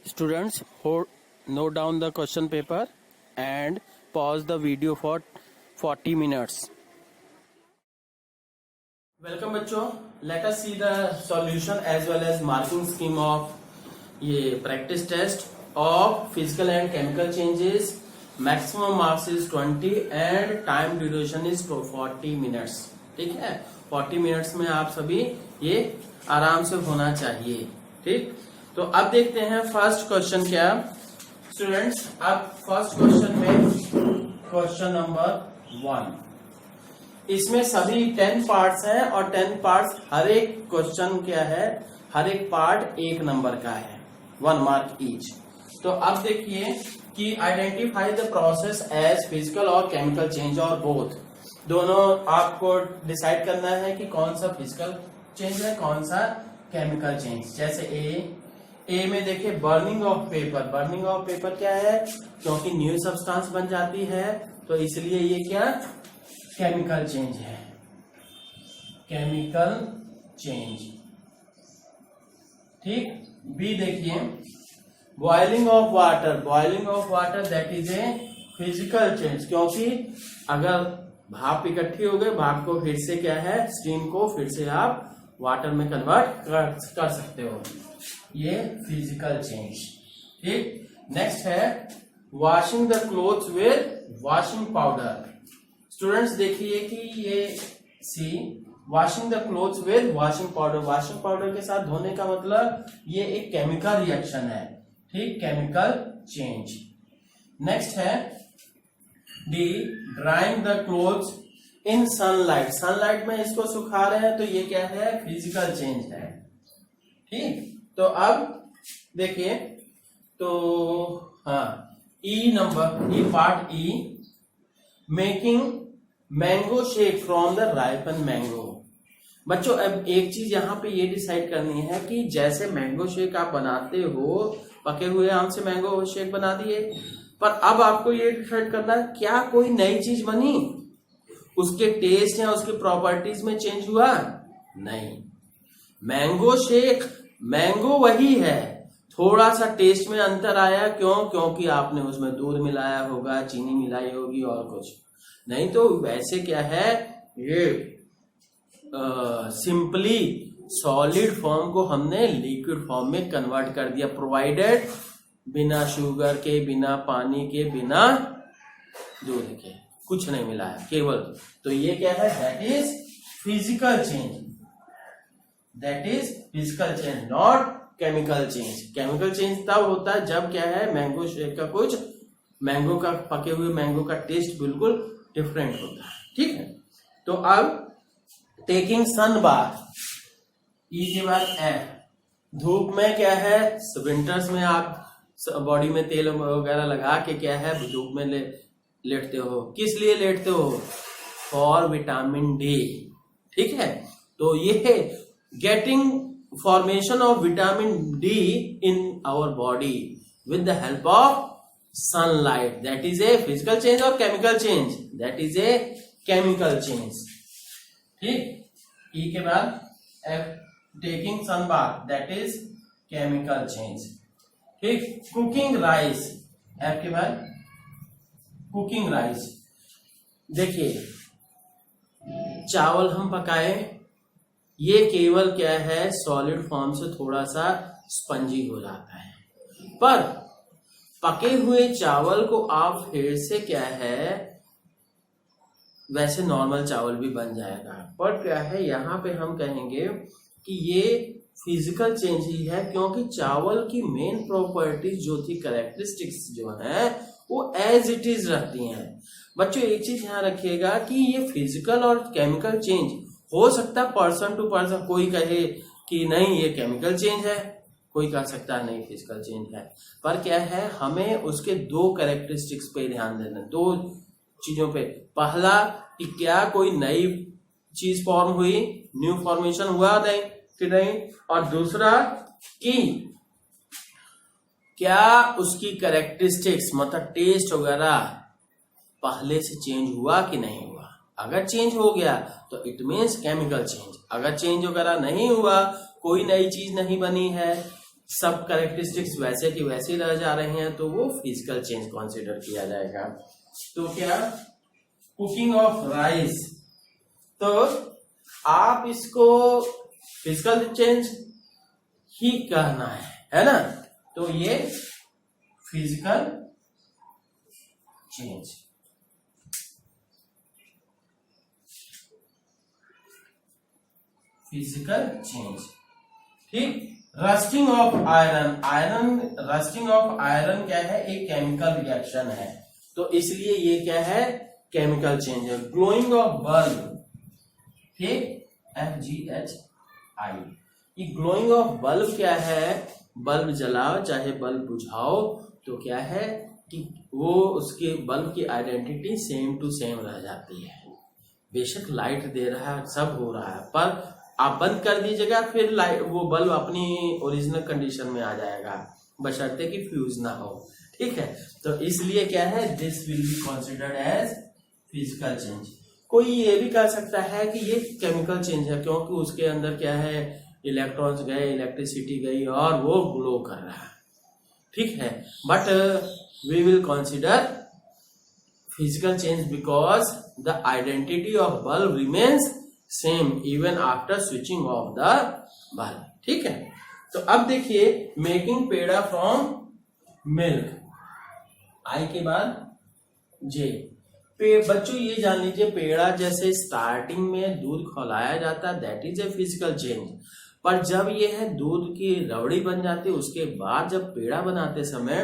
Students, note down the question paper and pause the video for 40 minutes. Welcome बच्चों, let us see the solution as well as marking scheme of ये practice test of physical and chemical changes. Maximum marks is 20 and time duration is 40 minutes. ठीक है, 40 minutes में आप सभी ये आराम से होना चाहिए. ठीक, तो अब देखते हैं फर्स्ट क्वेश्चन क्या स्टूडेंट्स. अब फर्स्ट क्वेश्चन में क्वेश्चन नंबर 1, इसमें सभी 10 पार्ट्स हैं और 10 पार्ट्स हर एक क्वेश्चन क्या है, हर एक पार्ट 1 नंबर का है, 1 मार्क ईच. तो अब देखिए कि identify the process as physical और केमिकल चेंज और बोथ. दोनों आपको डिसाइड करना है कि कौन सा फिजिकल चेंज है, कौन सा केमिकल चेंज. जैसे ए में देखिए burning of paper. Burning of paper क्या है, क्योंकि न्यू सब्सटेंस बन जाती है तो इसलिए ये क्या केमिकल चेंज है, केमिकल चेंज. ठीक. बी देखिए boiling of water. Boiling of water that is a physical change, क्योंकि अगर भाप इकट्ठी हो गई, भाप को फिर से क्या है, स्टीम को फिर से आप वाटर में कन्वर्ट कर सकते हो, ये फिजिकल चेंज. ठीक. नेक्स्ट है washing the clothes with washing powder. Students देखिए कि ये सी washing the clothes with washing powder. Washing powder के साथ धोने का मतलब ये एक केमिकल रिएक्शन है. ठीक, केमिकल चेंज. नेक्स्ट है D drawing the clothes in sunlight. Sunlight में इसको सुखा रहे हैं तो ये क्या है, फिजिकल चेंज है. ठीक. तो अब देखिए, तो हाँ E number, E part E making mango shake from the ripen mango. बच्चों अब एक चीज यहाँ पे ये डिसाइड करनी है कि जैसे मैंगो शेक आप बनाते हो, पके हुए आम से मैंगो शेक बना दिए, पर अब आपको ये डिसाइड करना है क्या कोई नई चीज बनी, उसके टेस्ट या उसके प्रॉपर्टीज में चेंज हुआ? नहीं. मैंगो शेक मैंगो वही है, थोड़ा सा टेस्ट में अंतर आया. क्यों? क्योंकि आपने उसमें दूध मिलाया होगा, चीनी मिलाई होगी और कुछ नहीं. तो वैसे क्या है, ये सिंपली सॉलिड फॉर्म को हमने लिक्विड फॉर्म में कन्वर्ट कर दिया, प्रोवाइडेड बिना शुगर के, बिना पानी के, बिना दूध के, कुछ नहीं मिलाया केवल. तो ये क्या है, that is physical change. That is physical change, not chemical change. Chemical change तब होता है जब क्या है, मैंगो शेक का कुछ मैंगो का, पके हुए मैंगो का टेस्ट बिल्कुल डिफरेंट होता है. ठीक है. तो अब टेकिंग सन बाथ, ई के बाद एफ. धूप में क्या है, विंटर्स में आप बॉडी में तेल वगैरह लगा के क्या है, धूप में लेटते हो. किस लिए लेटते हो? For vitamin D. ठीक है. तो ये है getting formation of vitamin D in our body with the help of sunlight. That is a physical change or chemical change? That is a chemical change. ठीक. E के बाद F taking sun bath, that is chemical change. ठीक. cooking rice, F के बाद cooking rice. देखिए चावल हम पकाए, ये केवल क्या है, सॉलिड फॉर्म से थोड़ा सा स्पंजी हो जाता है, पर पके हुए चावल को आप फिर से क्या है, वैसे नॉर्मल चावल भी बन जाएगा. पर क्या है, यहाँ पे हम कहेंगे कि ये फिजिकल चेंज ही है, क्योंकि चावल की मेन प्रॉपर्टीज जो थी, कैरेक्टरिस्टिक्स जो है, वो एज इट इज रहती हैं. बच्चों एक चीज ध्यान रखिएगा कि ये फिजिकल और केमिकल चेंज हो सकता है पर्सन टू पर्सन. कोई कहे कि नहीं ये केमिकल चेंज है, कोई कह सकता है नहीं फिजिकल चेंज है. पर क्या है, हमें उसके 2 कैरेक्टरिस्टिक्स पे ध्यान देना, 2 चीजों पे. पहला कि क्या कोई नई चीज फॉर्म हुई, न्यू फॉर्मेशन हुआ नहीं कि नहीं, और दूसरा कि क्या उसकी कैरेक्टरिस्टिक्स मतलब टेस्ट वगैरह पहले से चेंज हुआ कि नहीं हुआ. अगर चेंज हो गया तो इट मीन्स केमिकल चेंज. अगर चेंज वगैरह नहीं हुआ, कोई नई चीज नहीं बनी है, सब कैरेक्टरिस्टिक्स वैसे की वैसे ही रह जा रहे हैं तो वो फिजिकल चेंज कंसीडर किया जाएगा। तो क्या कुकिंग ऑफ राइस, तो आप इसको फिजिकल चेंज ही कहना है ना, तो ये फिजिकल चेंज। फिजिकल चेंज, ठीक। Rusting of iron, rusting of iron क्या है, एक केमिकल रिएक्शन है, तो इसलिए ये क्या है, केमिकल चेंज है। ग्लोइंग ऑफ बल्ब, ठीक, FGHI, ये ग्लोइंग ऑफ बल्ब क्या है, बल्ब जलाओ चाहे बल्ब बुझाओ तो क्या है कि वो उसके बल्ब की आइडेंटिटी सेम टू सेम रह जाती है। बेशक लाइट दे रहा है, सब हो रहा है, पर आप बंद कर दीजिएगा फिर लाइट, वो बल्ब अपनी ओरिजिनल कंडीशन में आ जाएगा, बशर्ते कि फ्यूज ना हो, ठीक है। तो इसलिए क्या है, this will be considered as physical change. कोई ये भी कह सकता है कि ये केमिकल चेंज है, क्योंकि उसके अंदर क्या है, इलेक्ट्रॉन्स गए, इलेक्ट्रिसिटी गई और वो ग्लो कर रहा है, ठीक है। But we will consider physical change because the identity of bulb remains same even after switching off the bulb, ठीक है। तो अब देखिए, making peda from milk, I के बाद जे। बच्चों ये जान लीजिए, पेड़ा जैसे स्टार्टिंग में दूध खौलाया जाता है, that is a physical change, पर जब ये है दूध की रबड़ी बन जाती है, उसके बाद जब पेड़ा बनाते समय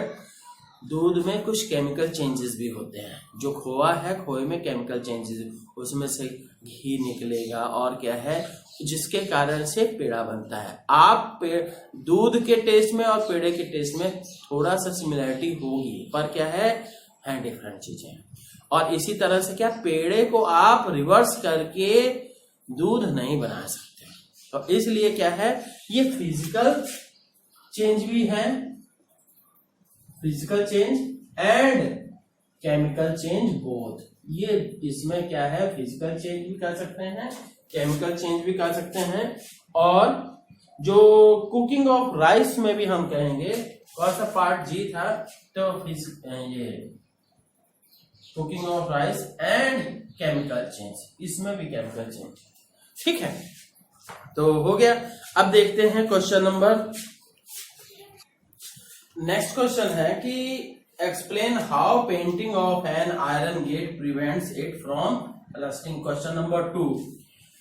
दूध में कुछ केमिकल चेंजेस भी होते हैं। जो खोआ है, खोए में केमिकल चेंजेस, उसमें से घी निकलेगा और क्या है, जिसके कारण से पेड़ा बनता है। आप दूध के टेस्ट में और पेड़े के टेस्ट में थोड़ा सा सिमिलरिटी होगी, पर क्या है डिफरेंट चीजें। और इसी तरह से क्या, पेड़े को आप रिवर्स करके दूध नहीं बना सकते, तो इसलिए क्या है, ये फिजिकल चेंज भी है, physical change and chemical change both. ये इसमें क्या है, फिजिकल चेंज भी कर सकते हैं, केमिकल चेंज भी कर सकते हैं। और जो कुकिंग ऑफ राइस में भी हम कहेंगे, कौन सा पार्ट जी था, तो ये cooking of rice and chemical change, इसमें भी केमिकल चेंज, ठीक है। तो हो गया। अब देखते हैं क्वेश्चन नंबर, नेक्स्ट क्वेश्चन है कि explain how painting of an iron gate prevents it from rusting. Question number 2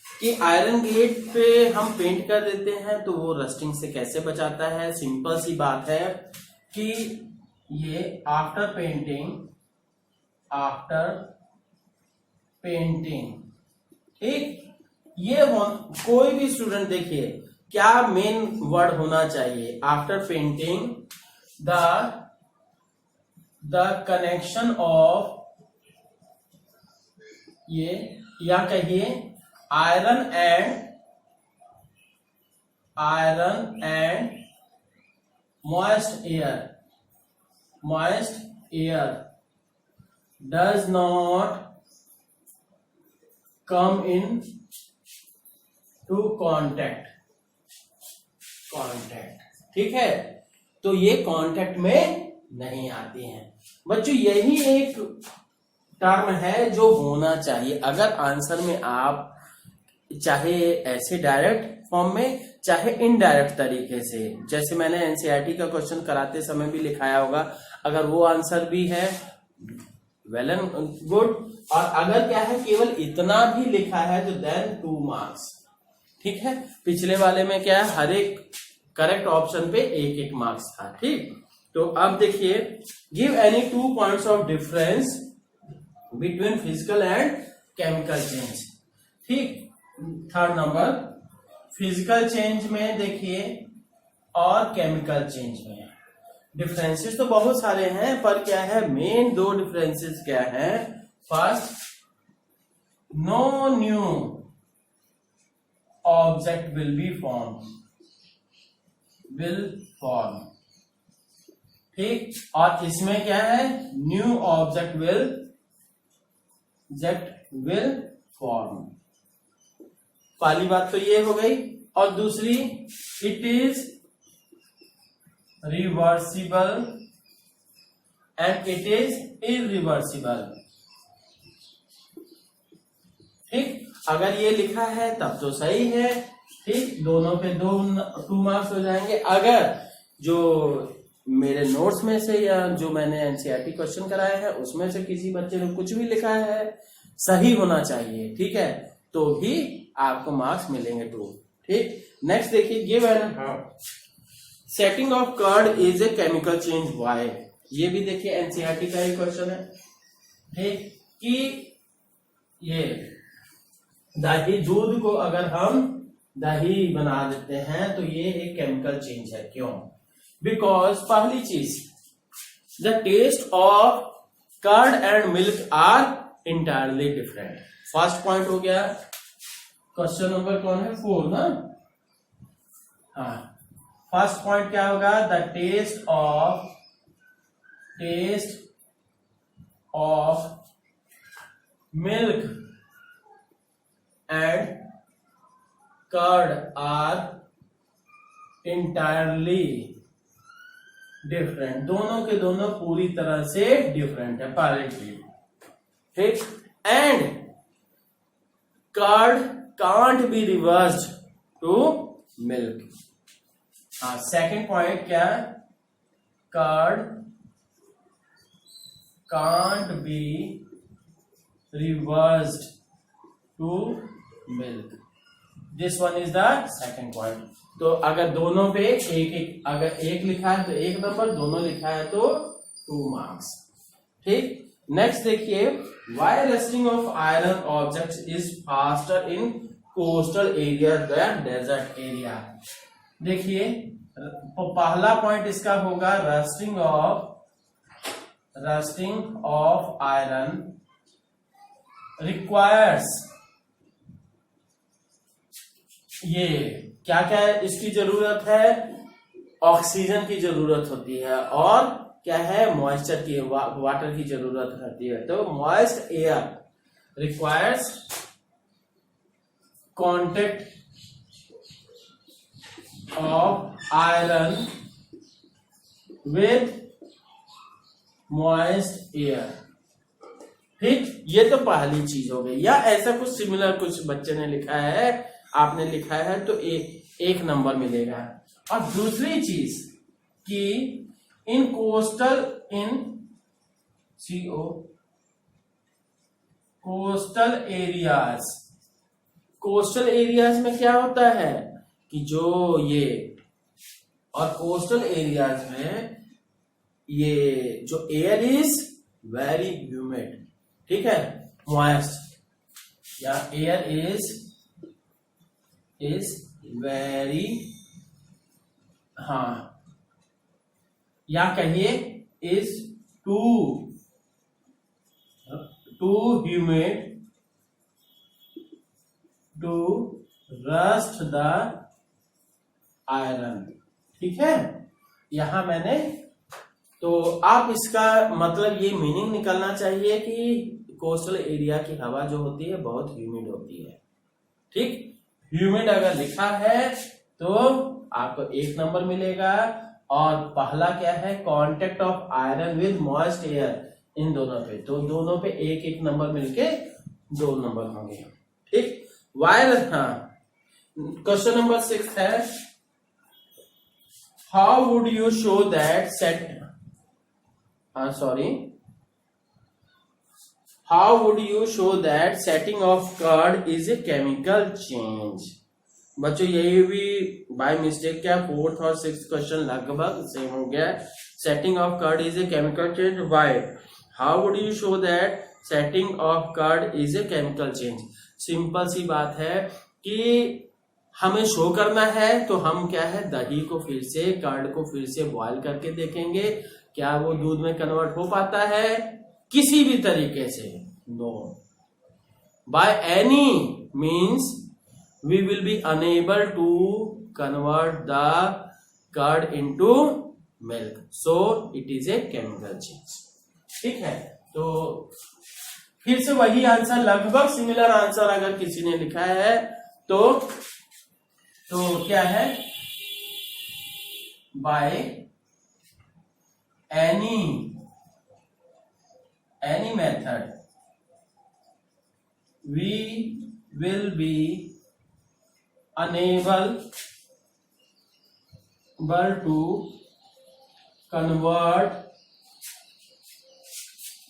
कि आयरन गेट पे हम पेंट कर देते हैं तो वो रस्टिंग से कैसे बचाता है। सिंपल सी बात है कि ये आफ्टर पेंटिंग, ठीक, ये कोई भी स्टूडेंट देखिए क्या मेन वर्ड होना चाहिए, after painting the connection of ये, या कहिए iron and moist air does not come in to contact, ठीक है। तो ये कांटेक्ट में नहीं आती हैं। बच्चों यही एक टर्म है जो होना चाहिए। अगर आंसर में आप चाहे ऐसे डायरेक्ट फॉर्म में चाहे इनडायरेक्ट तरीके से, जैसे मैंने एनसीईआरटी का क्वेश्चन कराते समय भी लिखाया होगा, अगर वो आंसर भी है वेल एंड गुड, और अगर क्या है केवल इतना भी लिखा है तो देन 2 मार्क्स, ठीक है। पिछले वाले में क्या है, हर एक करेक्ट ऑप्शन पे 1-1 मार्क्स था, ठीक। तो अब देखिए, give any 2 points of difference between physical and chemical change, ठीक। थर्ड नंबर, फिजिकल चेंज में देखिए और केमिकल चेंज में डिफरेंसेस तो बहुत सारे हैं, पर क्या है मेन 2 डिफरेंसेस क्या है। First, no new object will be form, ठीक। और इसमें क्या है, न्यू ऑब्जेक्ट विल फॉर्म। पहली बात तो ये हो गई। और दूसरी, it is reversible and it is irreversible. ठीक, अगर ये लिखा है तब तो सही है। ठीक, दोनों पे 2 मार्क्स हो जाएंगे। अगर जो मेरे नोट्स में से या जो मैंने एनसीईआरटी क्वेश्चन कराया है उसमें से किसी बच्चे ने कुछ भी लिखा है, सही होना चाहिए, ठीक है, तो भी आपको मार्क्स मिलेंगे 2। ठीक, नेक्स्ट देखिए, given setting of curd is a chemical change why. ये भी देखिए एनसीईआरटी का ही क्वेश्चन है। ठीक, कि ये दही, दूध को अगर हम दही बना देते हैं तो ये एक केमिकल चेंज है। क्यों? बिकॉज पहली चीज, the taste of curd and milk are entirely different. First point हो गया। क्वेश्चन नंबर कौन है? 4 ना। हाँ, फर्स्ट पॉइंट क्या होगा? The taste of milk and curd are entirely different. दोनों के दोनों पूरी तरह से डिफरेंट है, पहली चीज। ठीक, and curd can't be reversed to milk. हाँ, सेकेंड पॉइंट क्या? Curd can't be reversed to milk. This one is the second point. तो अगर दोनों पे एक, अगर एक लिखा है तो 1 नंबर, दोनों लिखा है तो 2 मार्क्स। ठीक, नेक्स्ट देखिए, why rusting of iron objects is faster in coastal area than desert area. देखिए, पहला पॉइंट इसका होगा रस्टिंग ऑफ आयरन रिक्वायर्स, ये क्या क्या है इसकी जरूरत है? ऑक्सीजन की जरूरत होती है, और क्या है? मॉइस्चर की, वाटर की जरूरत रहती है। तो moist air requires contact of iron with moist air. ठीक, ये तो पहली चीज हो गई। या ऐसा कुछ सिमिलर कुछ बच्चे ने लिखा है, आपने लिखा है तो एक नंबर मिलेगा। और दूसरी चीज कि इन कोस्टल एरियाज में क्या होता है कि जो ये, और कोस्टल एरियाज में ये जो एयर इज वेरी ह्यूमिड, ठीक है, मॉइस्ट, या एयर इज वेरी, हाँ, या कहिए is too humid to rust the iron. ठीक है, यहां मैंने, तो आप इसका मतलब ये मीनिंग निकलना चाहिए कि कोस्टल एरिया की हवा जो होती है बहुत ह्यूमिड होती है। ठीक, ह्यूमिड अगर लिखा है तो आपको 1 नंबर मिलेगा। और पहला क्या है? Contact of iron with moist air, इन दोनों पे, तो दोनों पे 1-1 नंबर मिलके 2 नंबर होंगे। ठीक, वायर, हाँ, क्वेश्चन नंबर 6 है, how would you show that how would you show that setting of curd is a chemical change? बच्चों, यही भी बाय मिस्टेक क्या 4th और 6th क्वेश्चन लगभग सेम हो गया। Setting of curd is a chemical change, why? How would you show that setting of curd is a chemical change? Simple सी बात है कि हमें शो करना है तो हम क्या है, दही को फिर से, कर्ड को फिर से बॉयल करके देखेंगे क्या वो दूध में कन्वर्ट हो पाता है किसी भी तरीके से। No, by any means we will be unable to convert the curd into milk, so it is a chemical change. ठीक है, तो फिर से वही आंसर, लगभग सिमिलर आंसर अगर किसी ने लिखा है तो क्या है, bye any method we will be unable to convert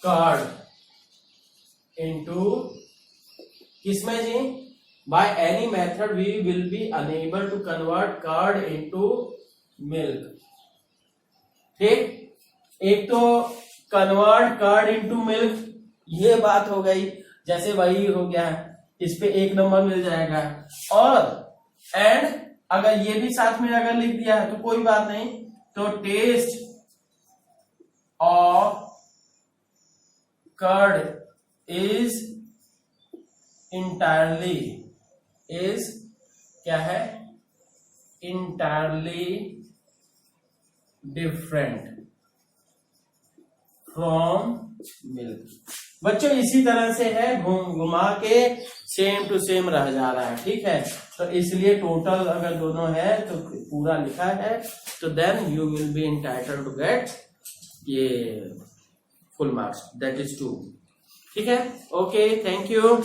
card into किसमें जी? By any method we will be unable to convert curd into milk. ठीक, एक तो कन्वर्ट कर्ड इनटू मिल्क, ये बात हो गई, जैसे वही हो गया है, इस पे 1 नंबर मिल जाएगा। और एंड अगर ये भी साथ में अगर लिख दिया है तो कोई बात नहीं, तो taste of curd is entirely क्या है? Entirely different from milk. बच्चों इसी तरह से है, घुमा के सेम टू सेम रह जा रहा है, ठीक है। तो इसलिए टोटल अगर दोनों है तो पूरा लिखा है, तो then you will be entitled to get ये फुल मार्क्स, दैट इज 2। ठीक है, ओके, थैंक यू।